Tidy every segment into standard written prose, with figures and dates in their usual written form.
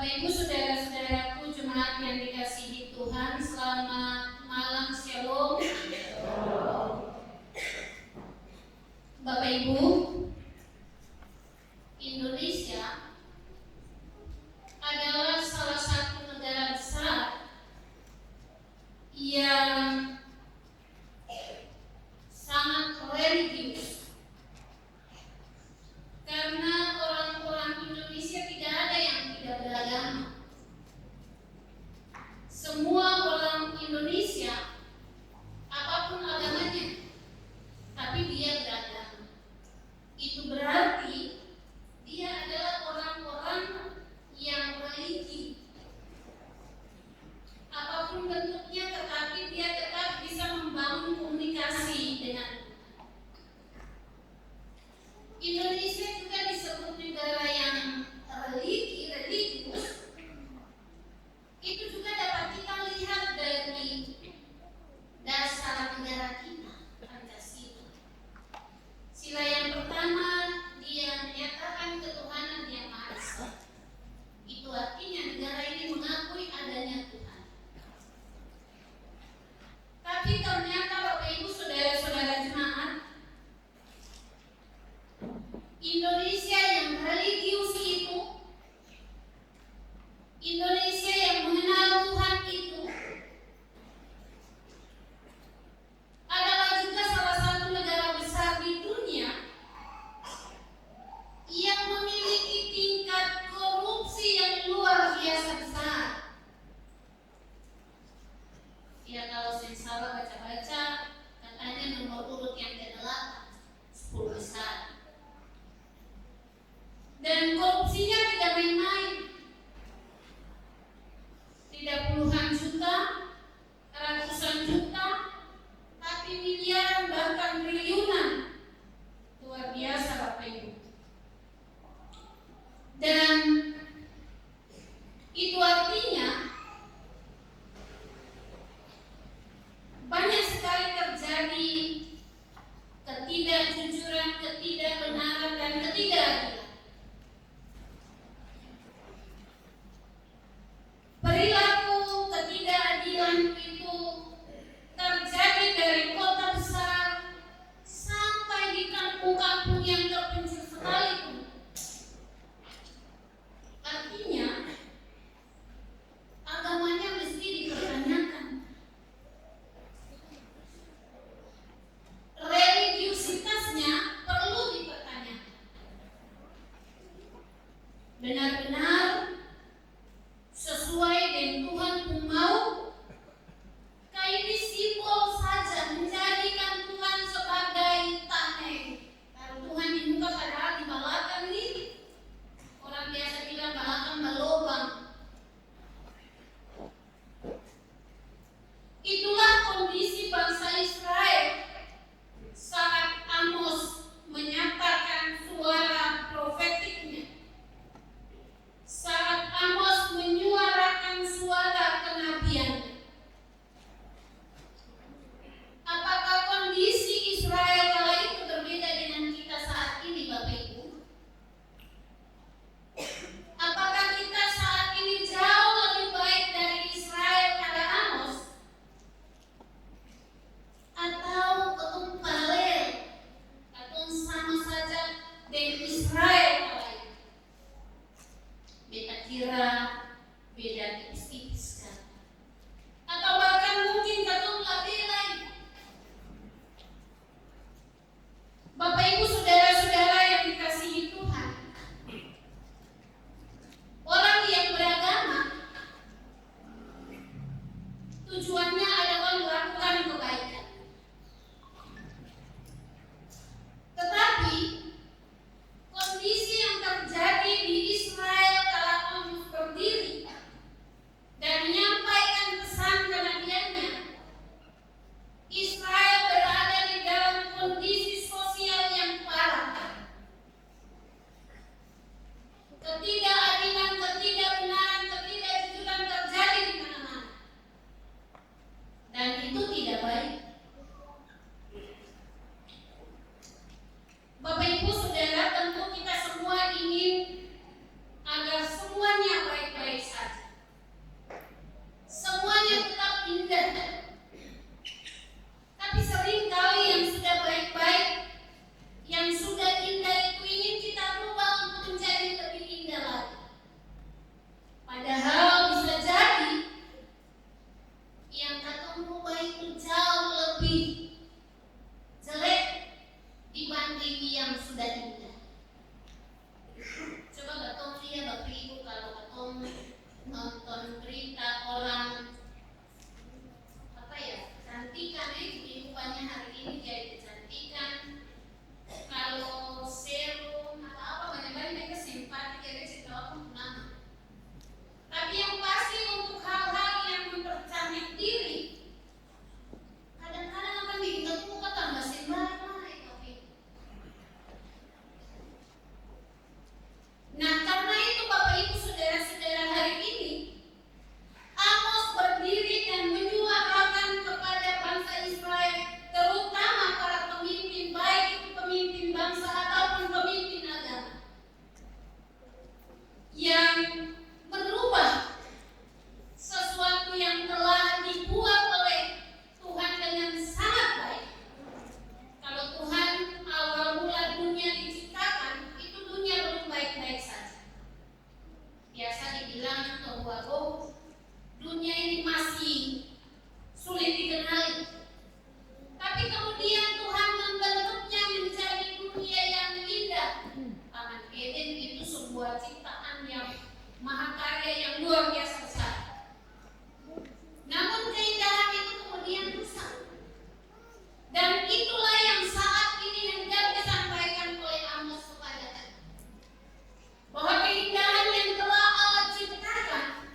Ibu, saudara-saudaraku, jemaat yang dikasihi Tuhan, selamat malam, Shalom. Bapak Ibu, Indonesia adalah salah satu negara besar yang sangat religius, karena orang-orang Indonesia tidak ada yang tidak beragama. Semua orang Indonesia, apapun agamanya, tapi dia beragama. Itu berarti dia adalah orang-orang yang religi, apapun bentuknya, tetapi dia tetap bisa membangun komunikasi dengan Indonesia. Juga disebut negara yang religius. Itu juga dapat kita lihat dari dasar negara kita, Pancasila. Sila yang pertama, dia menyatakan ketuhanan yang Maha Esa. Itu artinya negara ini mengakui adanya Tuhan. Tapi ternyata Bapak Ibu, saudara-saudara jemaat, Indonesia yang religius itu, Indonesia yang mengenal Tuhan itu, adalah juga salah satu negara besar di dunia yang memiliki tingkat korupsi yang luar biasa besar. Ya, kalau saya salah baca-baca, katanya nomor urut yang ke-8, 10 besar. Dan korupsinya tidak main-main. Tidak puluhan juta, ratusan juta, tapi miliaran bahkan triliunan. Luar biasa Bapak Ibu. Dan itu artinya banyak sekali terjadi ketidakjujuran, ketidakbenaran, dan ketidakadilan. Perilaku ketidakadilan itu terjadi dari kota besar sampai di kampung-kampung yang terpencil sekalipun. Artinya, agamanya mesti dipertanyakan. Religiusitasnya perlu dipertanyakan. Benar-benar sesuai dengan Tuhan pun mau. Ini simbol saja, menjadikan Tuhan sebagai tameng. Kalau Tuhan di muka padahal di belakang ini, orang biasa bilang belakang melobang. Itulah kondisi bangsa Israel saat Amos menyatakan suara profetiknya, saat Amos menyuarakan suara kenabiannya. Apakah kondisi Israel kala itu berbeda dengan kita saat ini, Bapak Ibu? Apakah kita saat ini jauh lebih baik dari Israel pada Amos? Atau ketemu paralel, atau sama saja dengan Israel kala itu? Beda kira, beda tipis-tipis kan? Atau bahkan mungkin ketemu lebih lain? Bapak Ibu, saudara-saudara yang dikasihi Tuhan, orang yang beragama tujuannya adalah melakukan kebaikan. Tetapi kondisi yang terjadi di Israel kala Amos berdiri yang luar biasa besar. Namun keindahan itu kemudian rusak. Dan itulah yang saat ini hendak disampaikan oleh Amos kepada kita, bahwa keindahan yang telah Allah ciptakan.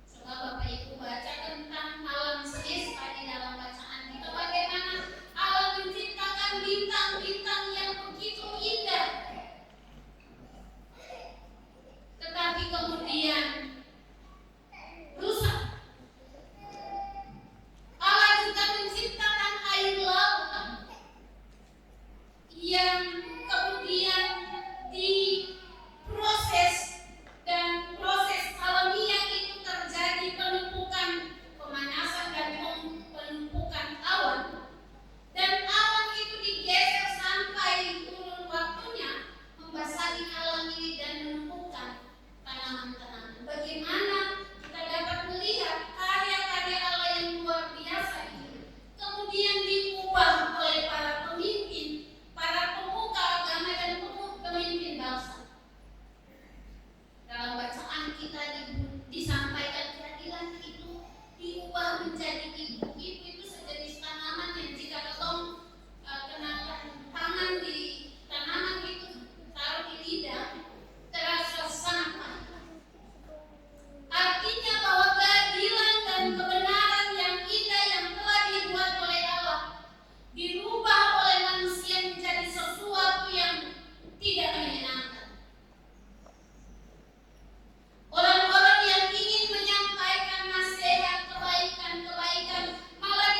Coba Bapak Ibu baca tentang alam semesta di dalam bacaan kita, bagaimana Allah menciptakan bintang-bintang yang begitu indah, tetapi kemudian rusak. Allah juga menciptakan air laut yang kemudian diproses, dan proses alamiah itu terjadi penumpukan pemanasan dan penumpukan awan, dan awan itu digeser sampai turun waktunya membasahi alam ini dan menumpukan tanaman-tanaman. Bagaimana kita dapat melihat karya-karya Allah yang luar biasa ini kemudian diubah oleh para pemimpin, para pemuka agama dan pemimpin bangsa. Dalam bacaan kita disampaikan keadilan itu diubah menjadi ibu. Ibu itu sejenis tanaman yang jika ketong kenakan tangan di tanaman itu, taruh di lidah, terasa sangat pahit. Artinya bahwa keadilan dan kebenaran yang indah yang telah dibuat oleh Allah dirubah oleh manusia menjadi sesuatu yang tidak menyenangkan. Orang-orang yang ingin menyampaikan nasihat kebaikan malah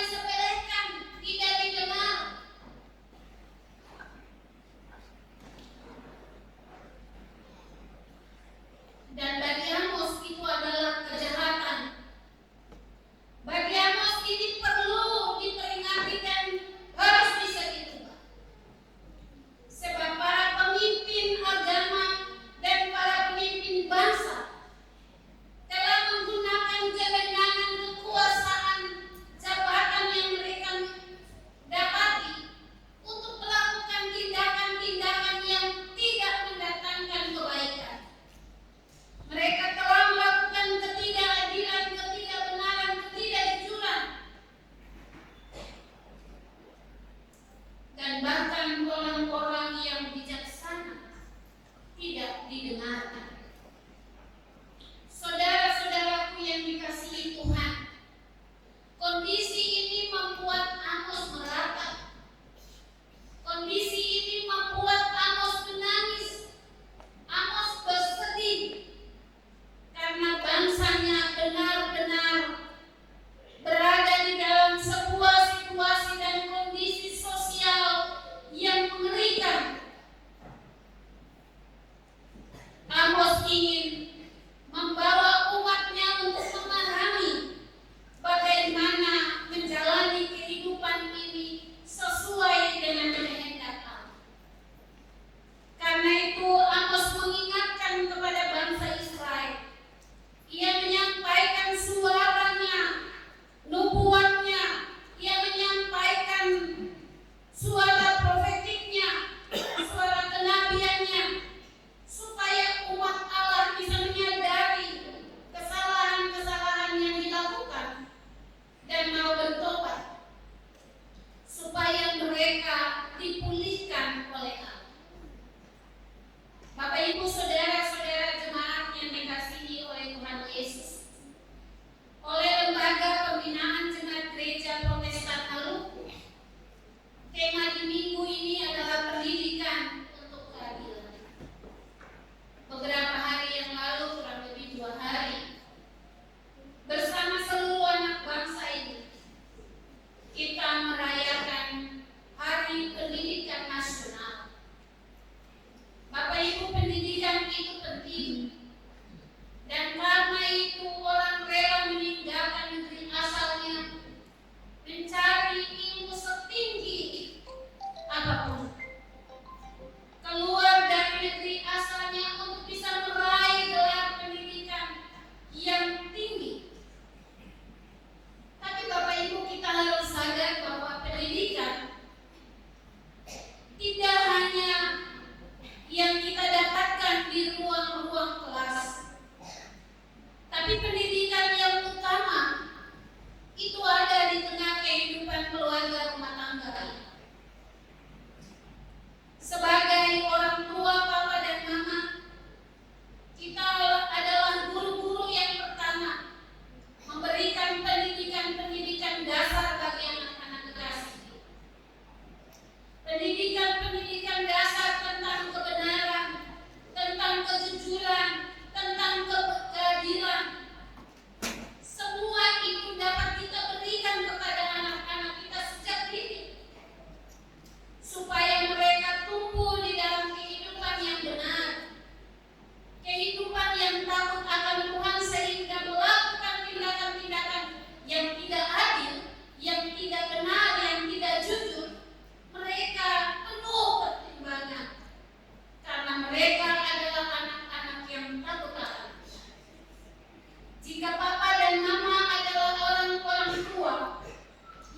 Jika papa dan mama adalah orang-orang tua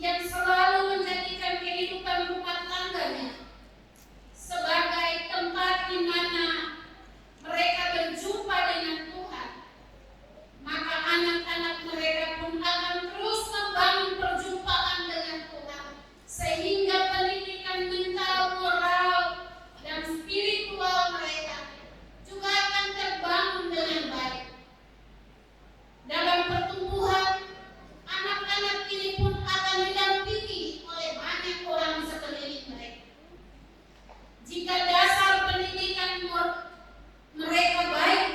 yang selalu menjadikan kehidupan rumah tangganya sebagai tempat di mana mereka berjumpa dengan Tuhan, maka anak-anak mereka pun akan terus membangun perjumpaan dengan Tuhan, sehingga pendidikan mental, moral, dan spiritual mereka juga akan terbangun dengan baik. Dalam pertumbuhan, anak-anak ini pun akan didampingi oleh banyak orang di sekeliling mereka. Jika dasar pendidikan mereka baik,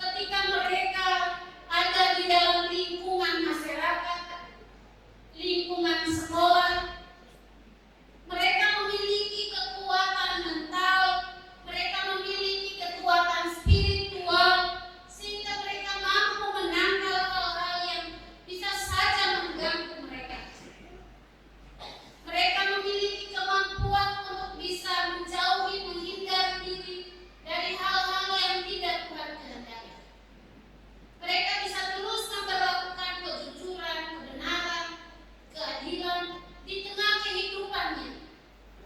ketika mereka ada di dalam lingkungan masyarakat, lingkungan sekolah, mereka memiliki kekuatan mental, mereka memiliki kekuatan spiritual, sehingga mereka mampu menangkal hal-hal yang bisa saja mengganggu mereka. Mereka memiliki kemampuan untuk bisa menjauhi, menghindar diri dari hal-hal yang tidak Tuhan kehendaki. Mereka bisa terus memperlakukan kejujuran, kebenaran, keadilan di tengah kehidupannya,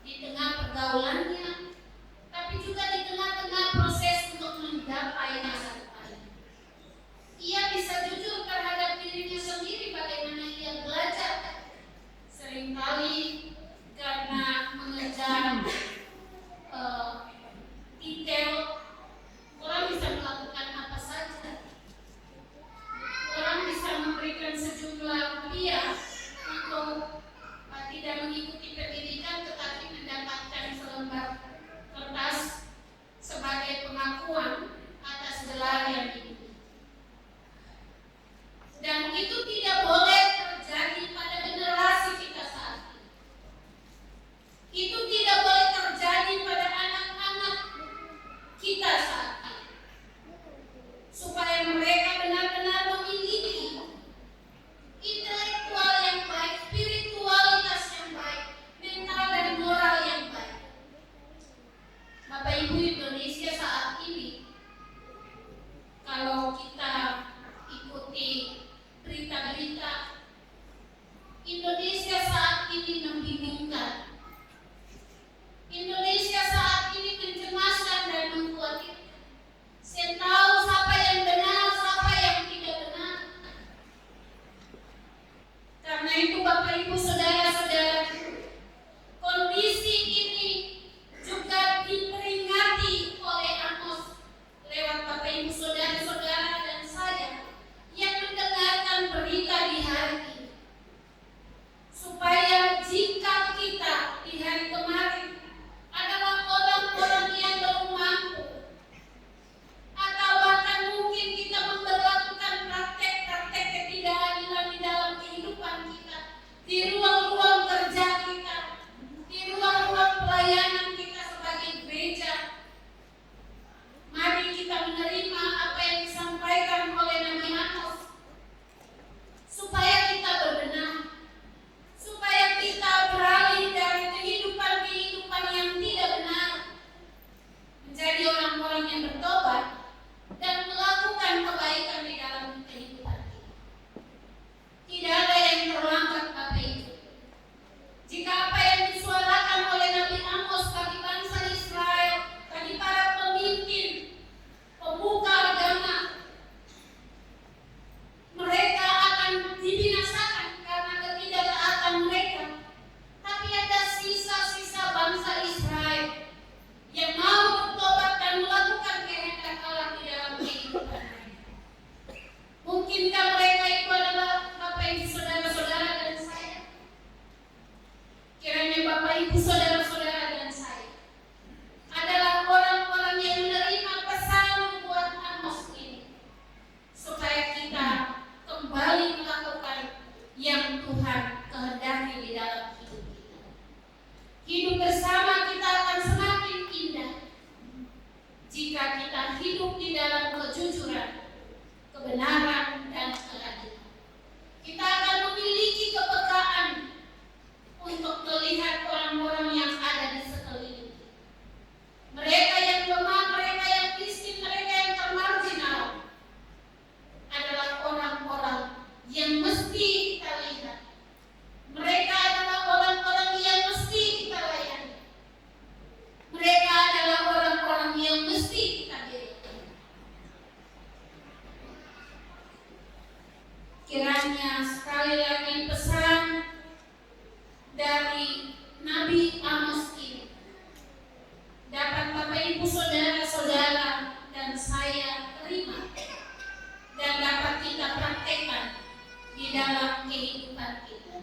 di tengah pergaulannya, tapi juga di tengah-tengah proses untuk menggapai masa depannya. Ia bisa jujur terhadap dirinya sendiri bagaimana ia belajar. Seringkali karena mengejar detail, orang bisa melakukan apa saja. Orang bisa memberikan sejumlah rupiah untuk tidak mengikuti pendidikan, tetapi mendapatkan selembar kertas sebagai pengakuan atas gelar yang dimiliki. Dan itu tidak boleh terjadi pada generasi kita saat ini. Itu tidak boleh terjadi pada anak-anak kita saat ini. Supaya mereka benar-benar memiliki intelektual yang baik, spiritualitas yang baik, mental dan moral yang baik. Bapak Ibu, Indonesia saat ini, kalau kita ikuti berita-berita, Indonesia saat ini membingungkan. Indonesia saat ini mencemaskan dan mengkhawatirkan. Saya tahu siapa yang benar, siapa yang tidak benar. Karena itu Bapak Ibu saudara-saudaraku, kondisi ini juga diperingati oleh Amos lewat Bapak Ibu saudara-saudara kiranya sekali lagi pesan dari Nabi Amos ini dapat Bapak Ibu saudara-saudara dan saya terima dan dapat kita praktekkan di dalam kehidupan kita,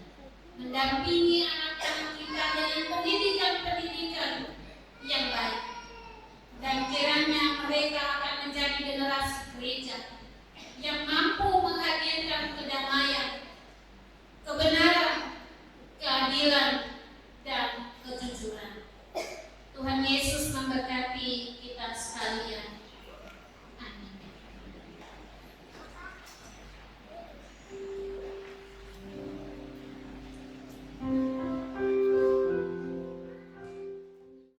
mendampingi anak-anak kita dengan pendidikan-pendidikan yang baik, dan kiranya mereka akan menjadi generasi gereja yang mampu menghadirkan kedamaian, kebenaran, keadilan,